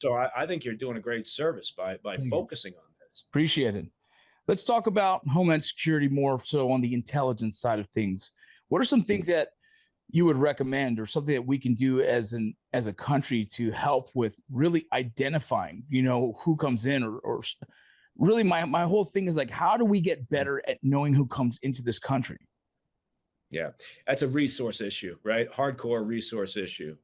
So I think you're doing a great service by focusing on this. Appreciate it. Let's talk about Homeland Security more so on the intelligence side of things. What are some things that you would recommend, or something that we can do as a country to help with really identifying, who comes in, or really my whole thing is like, how do we get better at knowing who comes into this country? Yeah, that's a resource issue, right? Hardcore resource issue.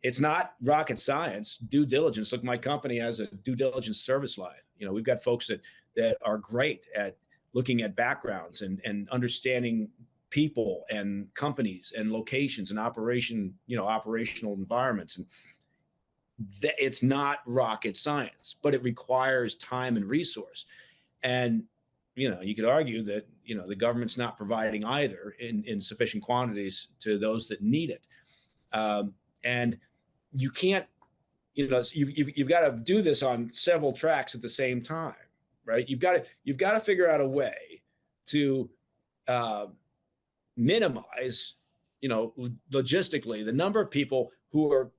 It's not rocket science. Due diligence. Look, my company has a due diligence service line. We've got folks that are great at looking at backgrounds and understanding people and companies and locations and operational environments. And it's not rocket science, but it requires time and resource. And you could argue that the government's not providing either in sufficient quantities to those that need it. And you can't, you've got to do this on several tracks at the same time, right? You've got to figure out a way to minimize, logistically, the number of people who are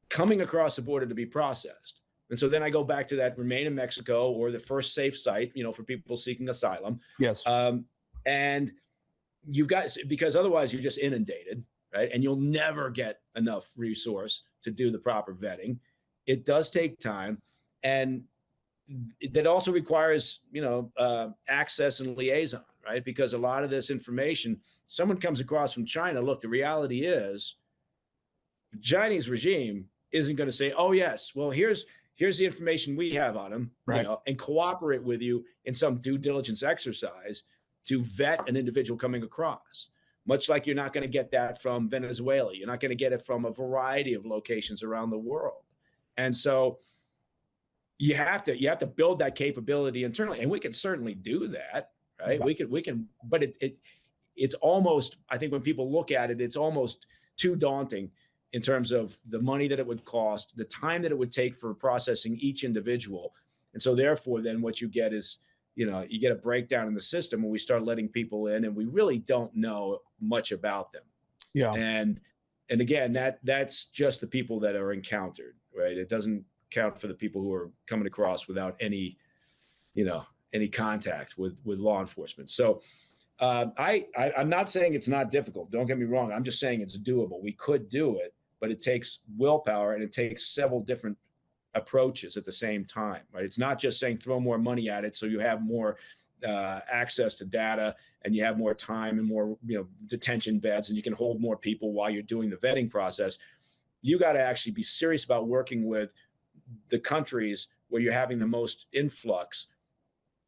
coming across the border to be processed. And so then I go back to that remain in Mexico, or the first safe site, for people seeking asylum. Yes. And because otherwise you're just inundated, right? And you'll never get enough resource to do the proper vetting. It does take time. And that also requires, access and liaison, right? Because a lot of this information, someone comes across from China. Look, the reality is the Chinese regime isn't going to say, oh, yes, well, here's the information we have on him, right, and cooperate with you in some due diligence exercise to vet an individual coming across. Much like you're not going to get that from Venezuela. You're not going to get it from a variety of locations around the world. And so you have to build that capability internally. And we can certainly do that, right? Yeah. We can, but it's almost, I think when people look at it, it's almost too daunting in terms of the money that it would cost, the time that it would take for processing each individual. And so therefore, then what you get is, you get a breakdown in the system when we start letting people in and we really don't know much about them. Yeah. And again, that's just the people that are encountered, right? It doesn't count for the people who are coming across without any contact with law enforcement. So I'm not saying it's not difficult. Don't get me wrong. I'm just saying it's doable. We could do it, but it takes willpower and it takes several different approaches at the same time, right? It's not just saying throw more money at it so you have more access to data and you have more time and more detention beds and you can hold more people while you're doing the vetting process. You got to actually be serious about working with the countries where you're having the most influx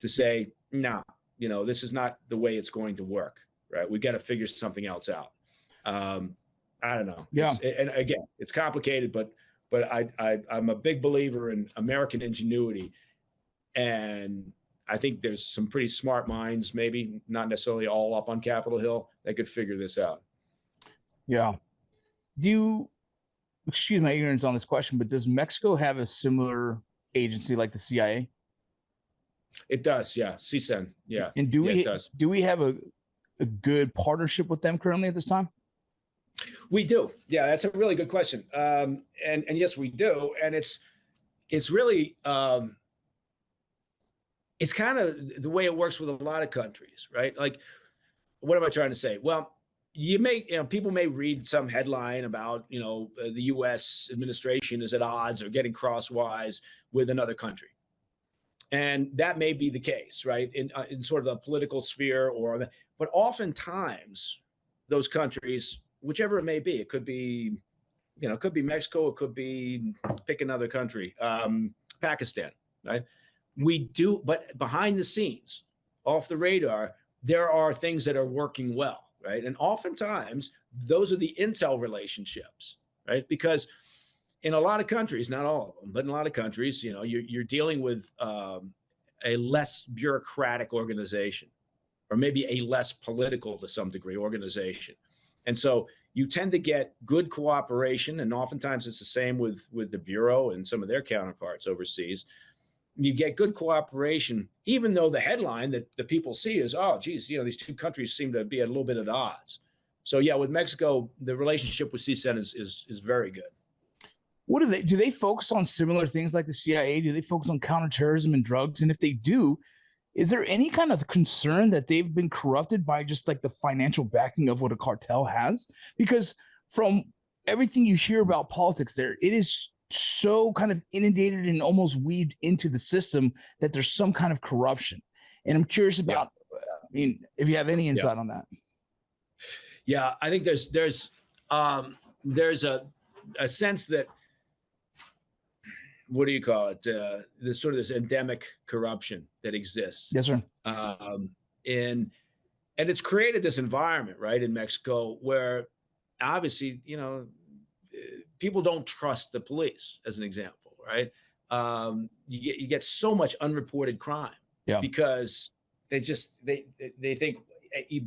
to say, no, this is not the way it's going to work, right? We got to figure something else out. I don't know. Yeah. And again, it's complicated, but I'm a big believer in American ingenuity. And I think there's some pretty smart minds, maybe not necessarily all up on Capitol Hill, that could figure this out. Yeah. Excuse my ignorance on this question, but does Mexico have a similar agency like the CIA? It does, yeah. CSEN, yeah. And do we have a good partnership with them currently at this time? We do. Yeah, that's a really good question. And yes, we do. And it's really, it's kind of the way it works with a lot of countries, right? Like, what am I trying to say? Well, people may read some headline about, the U.S. administration is at odds or getting crosswise with another country. And that may be the case, right? In sort of the political sphere but oftentimes those countries, whichever it may be, it could be, it could be Mexico, it could be, pick another country, Pakistan, right? We do, but behind the scenes, off the radar, there are things that are working well, right? And oftentimes those are the intel relationships, right? Because in a lot of countries, not all of them, but in a lot of countries, you're dealing with a less bureaucratic organization, or maybe a less political to some degree organization. And so you tend to get good cooperation, and oftentimes it's the same with the Bureau and some of their counterparts overseas. You get good cooperation, even though the headline that the people see is, oh, geez, these two countries seem to be a little bit at odds. So yeah, with Mexico, the relationship with CSEN is very good. What do they focus on similar things like the CIA? Do they focus on counterterrorism and drugs? And if they do, is there any kind of concern that they've been corrupted by just like the financial backing of what a cartel has? Because from everything you hear about politics there, it is so kind of inundated and almost weaved into the system that there's some kind of corruption. And I'm curious about, I mean, if you have any insight on that. Yeah, I think there's a sense that, what do you call it? There's sort of this endemic corruption that exists. Yes, sir. And it's created this environment, right, in Mexico where obviously, people don't trust the police, as an example, right? You get so much unreported crime because they think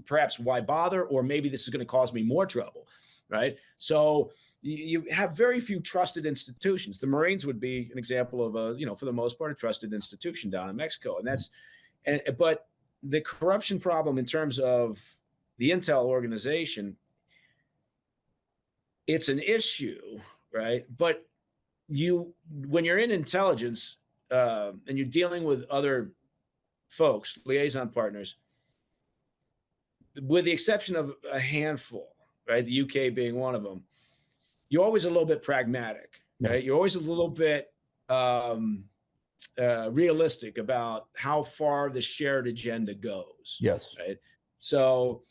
perhaps why bother, or maybe this is going to cause me more trouble, right? So you have very few trusted institutions. The Marines would be an example of for the most part, a trusted institution down in Mexico, but the corruption problem in terms of the intel organization, it's an issue, right? But when you're in intelligence and you're dealing with other folks, liaison partners, with the exception of a handful, right? The UK being one of them, you're always a little bit pragmatic, right? You're always a little bit realistic about how far the shared agenda goes. Yes. Right. So,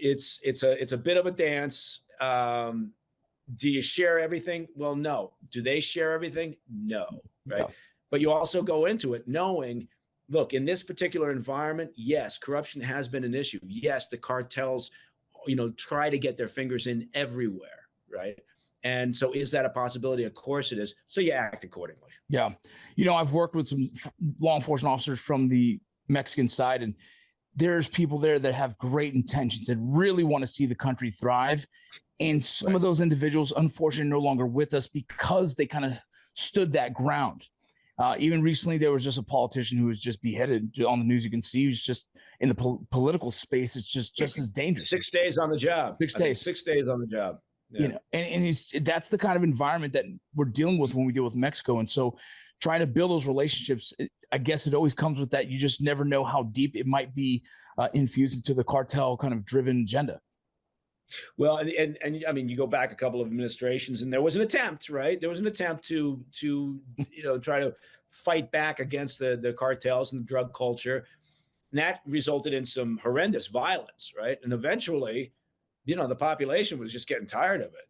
it's a bit of a dance. Do you share everything? Well, no. Do they share everything? No. Right. No. But you also go into it knowing, look, in this particular environment, yes, corruption has been an issue. Yes, the cartels, try to get their fingers in everywhere, right? And so is that a possibility? Of course it is. So you act accordingly. Yeah. I've worked with some law enforcement officers from the Mexican side, and there's people there that have great intentions and really want to see the country thrive. And some of those individuals, unfortunately, are no longer with us because they kind of stood that ground. Even recently, there was just a politician who was just beheaded on the news. You can see he's just in the political space. It's just as dangerous. 6 days on the job. 6 days. 6 days on the job. Yeah. And that's the kind of environment that we're dealing with when we deal with Mexico. And so trying to build those relationships, I guess it always comes with that. You just never know how deep it might be infused into the cartel kind of driven agenda. Well, and I mean, you go back a couple of administrations, and there was an attempt, right? There was an attempt to try to fight back against the cartels and the drug culture, and that resulted in some horrendous violence, right? And eventually, the population was just getting tired of it,